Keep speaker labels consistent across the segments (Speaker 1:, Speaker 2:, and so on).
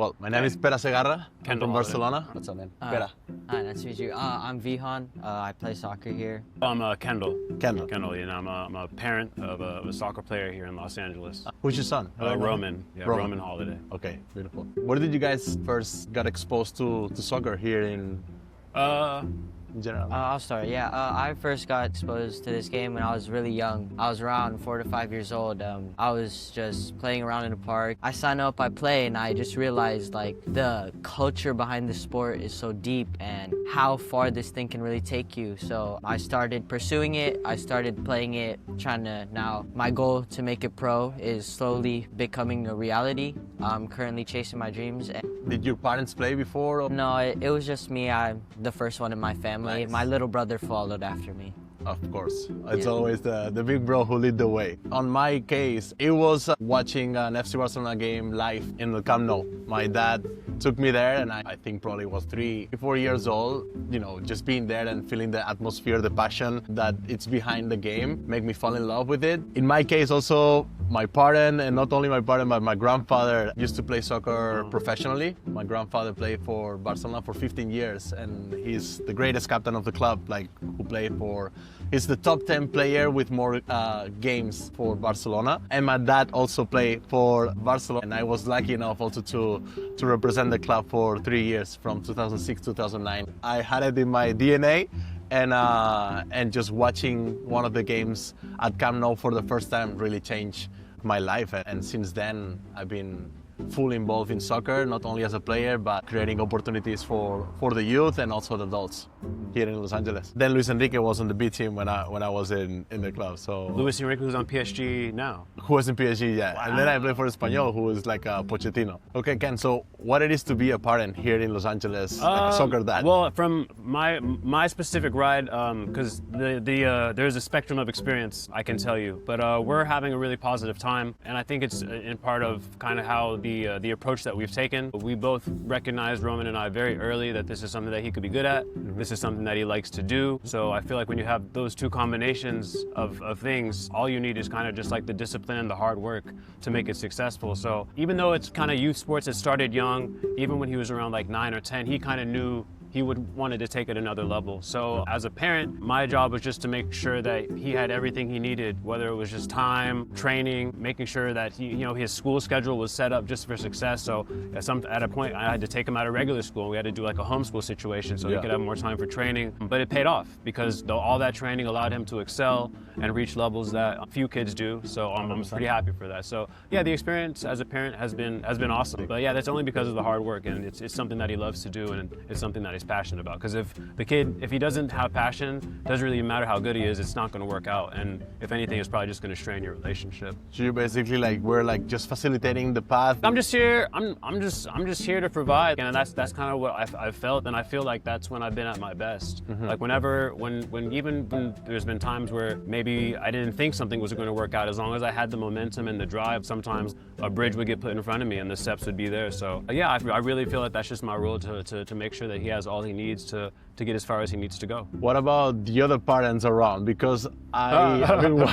Speaker 1: Well, my name is Pera Segarra. I'm from Barcelona.
Speaker 2: What's up, man?
Speaker 1: Pera.
Speaker 3: Hi, nice to meet you. I'm Vihan. I play soccer here.
Speaker 2: I'm Kendall.
Speaker 1: Kendall.
Speaker 2: And I'm a parent of a soccer player here in Los Angeles.
Speaker 1: Who's your son?
Speaker 2: Roman. Yeah,
Speaker 1: Roman.
Speaker 2: Roman Holiday.
Speaker 1: Okay, beautiful. Where did you guys first got exposed to soccer here in general?
Speaker 3: I'll start. Yeah, I first got exposed to this game when I was really young. I was around 4 to 5 years old. I was just playing around in the park. I signed up, I play, and I just realized like the culture behind the sport is so deep and how far this thing can really take you. So I started pursuing it. I started playing it, trying to now. My goal to make it pro is slowly becoming a reality. I'm currently chasing my dreams.
Speaker 1: Did your parents play before? Or?
Speaker 3: No, it was just me. I'm the first one in my family.
Speaker 1: Nice.
Speaker 3: My little brother followed after me.
Speaker 1: Of course. It's always the big bro who lead the way. On my case, it was watching an FC Barcelona game live in the Camp Nou. My dad took me there and I think probably was 3, 4 years old. You know, just being there and feeling the atmosphere, the passion that it's behind the game, make me fall in love with it. In my case also, my parent, and not only my parent, but my grandfather used to play soccer professionally. My grandfather played for Barcelona for 15 years and he's the greatest captain of the club, like who played for, he's the top 10 player with more games for Barcelona. And my dad also played for Barcelona. And I was lucky enough also to represent the club for 3 years, from 2006 to 2009. I had it in my DNA. And just watching one of the games at Camp Nou for the first time really changed my life. And since then, I've been fully involved in soccer, not only as a player, but creating opportunities for the youth and also the adults here in Los Angeles. Then Luis Enrique was on the B team when I was in the club. So
Speaker 2: Luis Enrique, who's on PSG now.
Speaker 1: Who was in PSG, yeah.
Speaker 2: Wow.
Speaker 1: And then I played for Espanyol, who was like a Pochettino. Okay, Ken, so what it is to be a parent here in Los Angeles, like a soccer dad?
Speaker 2: Well, from my specific ride, because there's a spectrum of experience, I can tell you. But we're having a really positive time, and I think it's in part of kind of how the approach that we've taken. We both recognized, Roman and I, very early that this is something that he could be good at. This is something that he likes to do. So I feel like when you have those two combinations of things, all you need is kind of just like the discipline and the hard work to make it successful. So even though it's kind of youth sports, it started young, even when he was around like 9 or 10, he kind of knew he wanted to take it another level. So as a parent, my job was just to make sure that he had everything he needed, whether it was just time, training, making sure that his school schedule was set up just for success. So at a point, I had to take him out of regular school. We had to do like a homeschool situation so he could have more time for training. But it paid off because all that training allowed him to excel and reach levels that few kids do. So I'm pretty happy for that. So yeah, the experience as a parent has been awesome. But yeah, that's only because of the hard work, and it's something that he loves to do, and it's something that he's passionate about. Because if he doesn't have passion, doesn't really matter how good he is, it's not going to work out. And if anything, it's probably just going to strain your relationship.
Speaker 1: So you basically we're just facilitating the path.
Speaker 2: I'm just here. I'm just here to provide, and that's kind of what I've felt, and I feel like that's when I've been at my best. Like when there's been times where maybe I didn't think something was going to work out, as long as I had the momentum and the drive, sometimes a bridge would get put in front of me and the steps would be there. So yeah, I really feel like that's just my role to make sure that he has all he needs to get as far as he needs to go.
Speaker 1: What about the other parents around? Because everyone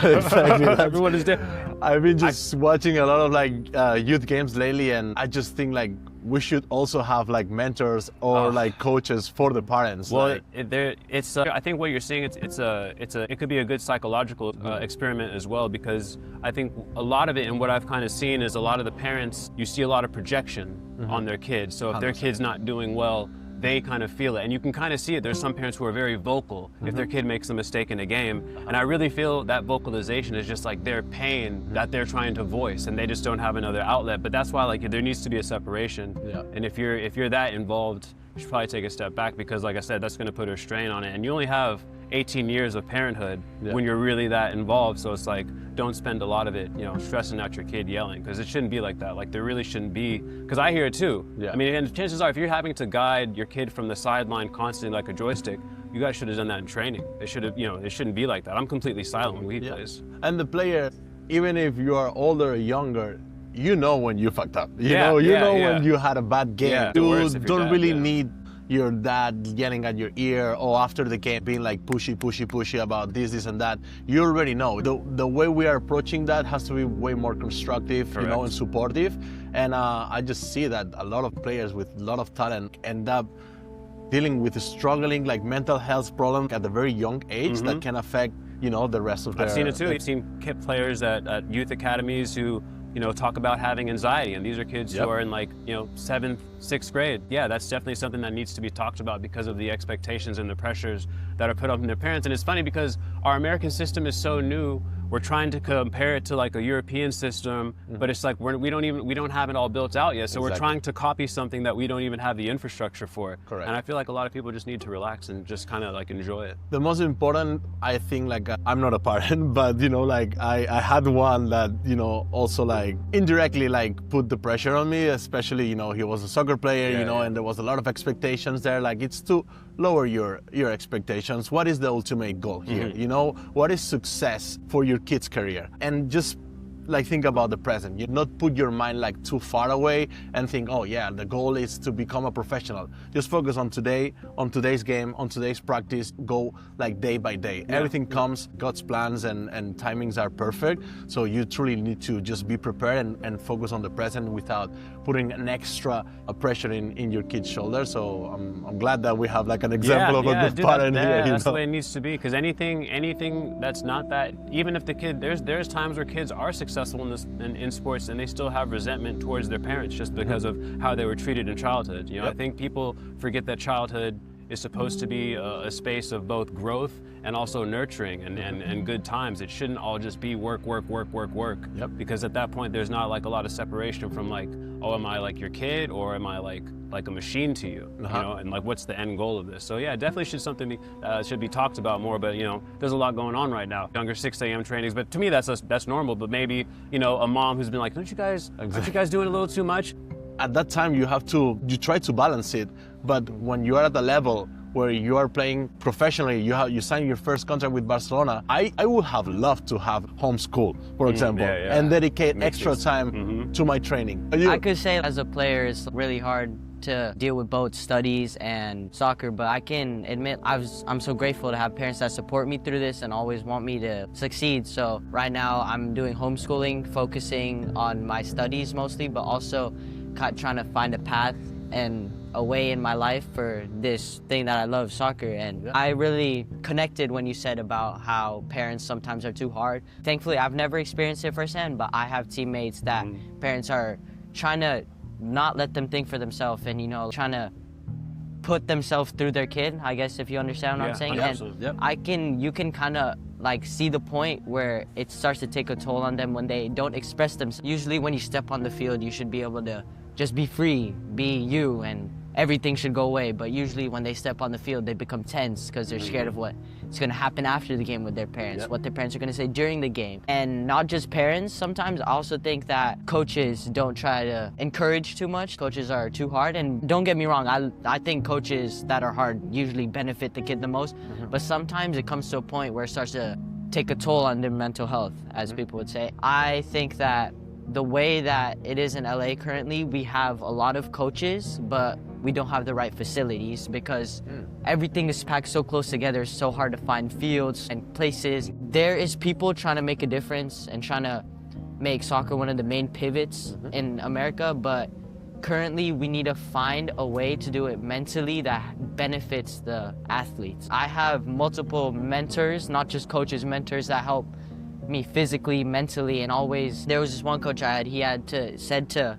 Speaker 2: is there.
Speaker 1: I've been just watching a lot of youth games lately, and I just think we should also have mentors or coaches for the parents.
Speaker 2: Well, I think what you're seeing, it could be a good psychological experiment as well, because I think a lot of it, and what I've kind of seen, is a lot of the parents, you see a lot of projection on their kids. So if their kid's not doing well, they kind of feel it, and you can kind of see it. There's some parents who are very vocal if their kid makes a mistake in a game, and I really feel that vocalization is just like their pain that they're trying to voice, and they just don't have another outlet. But that's why there needs to be a separation.
Speaker 1: Yeah.
Speaker 2: And if you're that involved, you should probably take a step back, because like I said, that's going to put a strain on it, and you only have 18 years of parenthood when you're really that involved. So it's don't spend a lot of it, stressing out your kid, yelling, because it shouldn't be like that. There really shouldn't be, because I hear it too.
Speaker 1: Yeah.
Speaker 2: I mean, and chances are, if you're having to guide your kid from the sideline constantly like a joystick, you guys should have done that in training. It should have, it shouldn't be like that. I'm completely silent when he plays.
Speaker 1: And the player, even if you are older or younger, you know when you fucked up. You know when you had a bad game.
Speaker 2: Yeah,
Speaker 1: You don't really need your dad yelling at your ear, or after the game being like pushy about this and that. You already know. The way we are approaching that has to be way more constructive,
Speaker 2: Correct.
Speaker 1: you know, and supportive. And I just see that a lot of players with a lot of talent end up dealing with struggling like mental health problems at a very young age that can affect, you know, the rest of their...
Speaker 2: I've seen it too. I've seen kid players at youth academies who, you know, talk about having anxiety, and these are kids who are in like, you know, 7th, 6th grade. Yeah, that's definitely something that needs to be talked about because of the expectations and the pressures that are put on their parents. And it's funny because our American system is so new. We're trying to compare it to like a European system, but it's like we don't have it all built out yet. So we're trying to copy something that we don't even have the infrastructure for.
Speaker 1: Correct.
Speaker 2: And I feel like a lot of people just need to relax and just kind of like enjoy it.
Speaker 1: The most important, I think, like, I'm not a parent, but, you know, like, I had one that, you know, also, like, indirectly, like, put the pressure on me, especially, you know, he was a soccer player, you know, and there was a lot of expectations there. Like, it's to lower your expectations. What is the ultimate goal here? You know, what is success for your kid's career? And just like think about the present. You not put your mind like too far away and think, oh yeah, the goal is to become a professional. Just focus on today, on today's game, on today's practice. Go like day by day. Everything comes, God's plans and timings are perfect. So you truly need to just be prepared and focus on the present without putting an extra pressure in your kid's shoulders. So I'm glad that we have like an example of a good parent here.
Speaker 2: That's the way it needs to be, because anything that's not that, even if the kid, there's times where kids are successful in sports and they still have resentment towards their parents just because of how they were treated in childhood. You know, I think people forget that childhood is supposed to be a space of both growth and also nurturing and good times. It shouldn't all just be work. Because at that point, there's not like a lot of separation from like, oh, am I like your kid or am I like a machine to you? You know, and like what's the end goal of this? So yeah, it definitely should be talked about more. But you know, there's a lot going on right now. Younger 6 a.m. trainings, but to me that's normal. But maybe, you know, a mom who's been like, aren't you guys doing a little too much?
Speaker 1: At that time, you try to balance it, but when you are at a level where you are playing professionally, you sign your first contract with Barcelona, I would have loved to have homeschool, for example, and dedicate extra time to my training.
Speaker 3: I could say as a player, it's really hard to deal with both studies and soccer, but I can admit I'm so grateful to have parents that support me through this and always want me to succeed. So right now I'm doing homeschooling, focusing on my studies mostly, but also trying to find a path and a way in my life for this thing that I love, soccer. And I really connected when you said about how parents sometimes are too hard. Thankfully, I've never experienced it firsthand, but I have teammates that parents are trying to not let them think for themselves and, you know, trying to put themselves through their kid, I guess, if you understand what I'm saying. And you can kind of like see the point where it starts to take a toll on them when they don't express themselves. Usually when you step on the field, you should be able to just be free, be you, and everything should go away. But usually when they step on the field, they become tense because they're scared of what is going to happen after the game with their parents, what their parents are going to say during the game. And not just parents, sometimes I also think that coaches don't try to encourage too much. Coaches are too hard. And don't get me wrong, I think coaches that are hard usually benefit the kid the most. But sometimes it comes to a point where it starts to take a toll on their mental health, as people would say. I think that the way that it is in LA currently, we have a lot of coaches, but we don't have the right facilities because everything is packed so close together. It's so hard to find fields and places. There is people trying to make a difference and trying to make soccer one of the main pivots in America, but currently we need to find a way to do it mentally that benefits the athletes. I have multiple mentors, not just coaches, mentors that help me physically, mentally, and always. There was this one coach I had, said to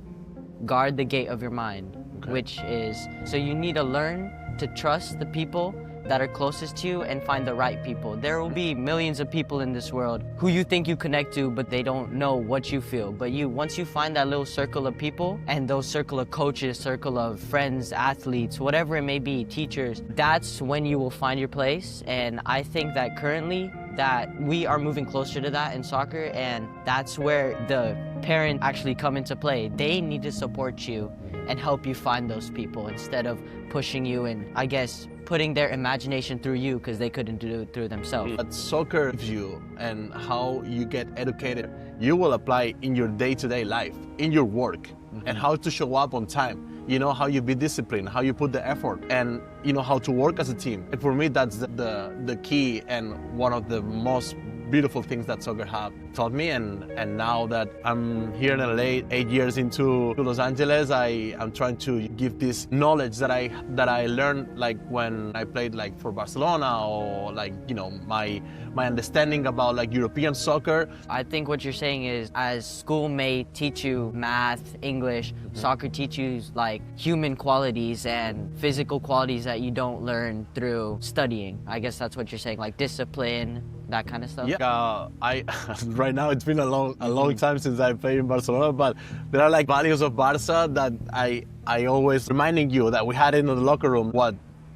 Speaker 3: guard the gate of your mind, which is, so you need to learn to trust the people that are closest to you and find the right people. There will be millions of people in this world who you think you connect to, but they don't know what you feel. But once you find that little circle of people, and those circle of coaches, circle of friends, athletes, whatever it may be, teachers, that's when you will find your place. And I think that currently that we are moving closer to that in soccer, and that's where the parents actually come into play. They need to support you and help you find those people instead of pushing you and, I guess, putting their imagination through you because they couldn't do it through themselves.
Speaker 1: But soccer gives you and how you get educated, you will apply in your day-to-day life, in your work, and how to show up on time. you know, how you be disciplined, how you put the effort, and you know how to work as a team. And for me, that's the key and one of the most beautiful things that soccer have taught me. And now that I'm here in LA, 8 years into Los Angeles, I'm trying to give this knowledge that I learned like when I played like for Barcelona, or like, you know, my understanding about like European soccer.
Speaker 3: I think what you're saying is, as school may teach you math, English, soccer teach you like human qualities and physical qualities that you don't learn through studying. I guess that's what you're saying, like discipline, that kind of stuff.
Speaker 1: Yeah, I right now it's been a long time since I played in Barcelona, but there are like values of Barca that I always reminding you that we had in the locker room. What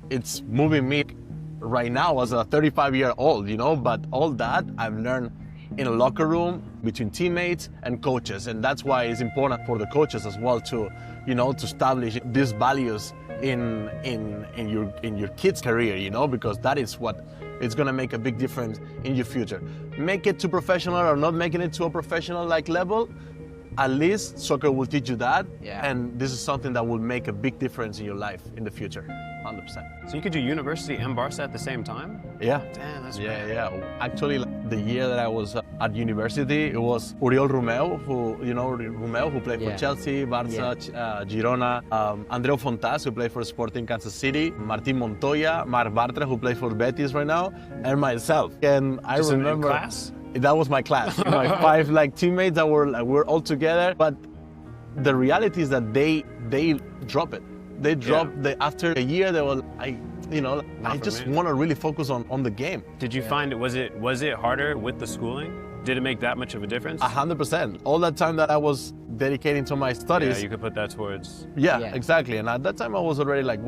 Speaker 1: it's moving me right now as a 35-year-old, you know, but all that I've learned in a locker room between teammates and coaches, and that's why it's important for the coaches as well to, you know, to establish these values in your kids' career, you know, because that is what it's gonna make a big difference in your future. Make it to professional or not making it to a professional like level, at least soccer will teach you that, and this is something that will make a big difference in your life in the future, 100%.
Speaker 2: So you could do university and Barca at the same time?
Speaker 1: Yeah.
Speaker 2: Damn, that's
Speaker 1: yeah. Actually, the year that I was at university, it was Romeu, who played for Chelsea, Barca, Girona, Andreu Fontas, who played for Sporting Kansas City, Martin Montoya, Marc Bartra, who plays for Betis right now, and myself. And I remember
Speaker 2: in class?
Speaker 1: That was my class. My 5 like teammates that were all together. But the reality is that they drop it. They drop after a year. They were I just want to really focus on the game.
Speaker 2: Did you find was it harder with the schooling? Did it make that much of a difference?
Speaker 1: 100%. All that time that I was dedicating to my studies.
Speaker 2: Yeah, you could put that towards.
Speaker 1: Yeah, exactly. And at that time I was already like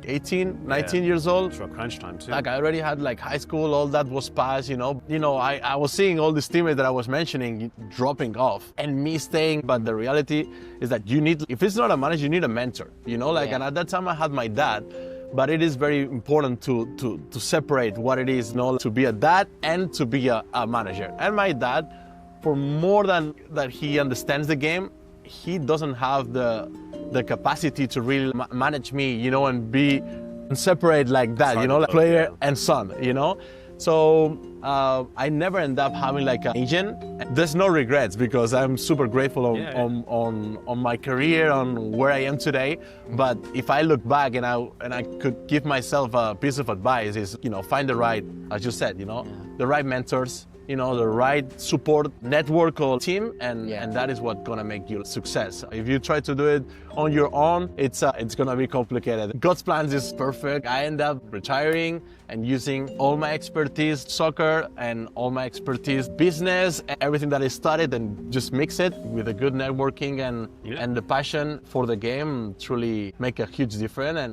Speaker 1: 18, 19 years old.
Speaker 2: It's crunch time too.
Speaker 1: Like I already had like high school, all that was passed, you know. I was seeing all these teammates that I was mentioning dropping off and me staying. But the reality is that you need, if it's not a manager, you need a mentor, you know, like, and at that time I had my dad. But it is very important to separate what it is, you know, to be a dad and to be a manager. And my dad, for more than that he understands the game, he doesn't have the capacity to really manage me, you know, and separate like that, you know, like player and son, you know. So I never end up having like an agent. There's no regrets because I'm super grateful on my career, on where I am today. But if I look back and I could give myself a piece of advice is, you know, find the right, as you said, you know, the right mentors, you know, the right support network or team, and that is what's gonna make you a success. If you try to do it on your own, it's gonna be complicated. God's plans is perfect. I end up retiring and using all my expertise, soccer, and all my expertise, business, everything that I studied, and just mix it with a good networking and the passion for the game, truly make a huge difference. And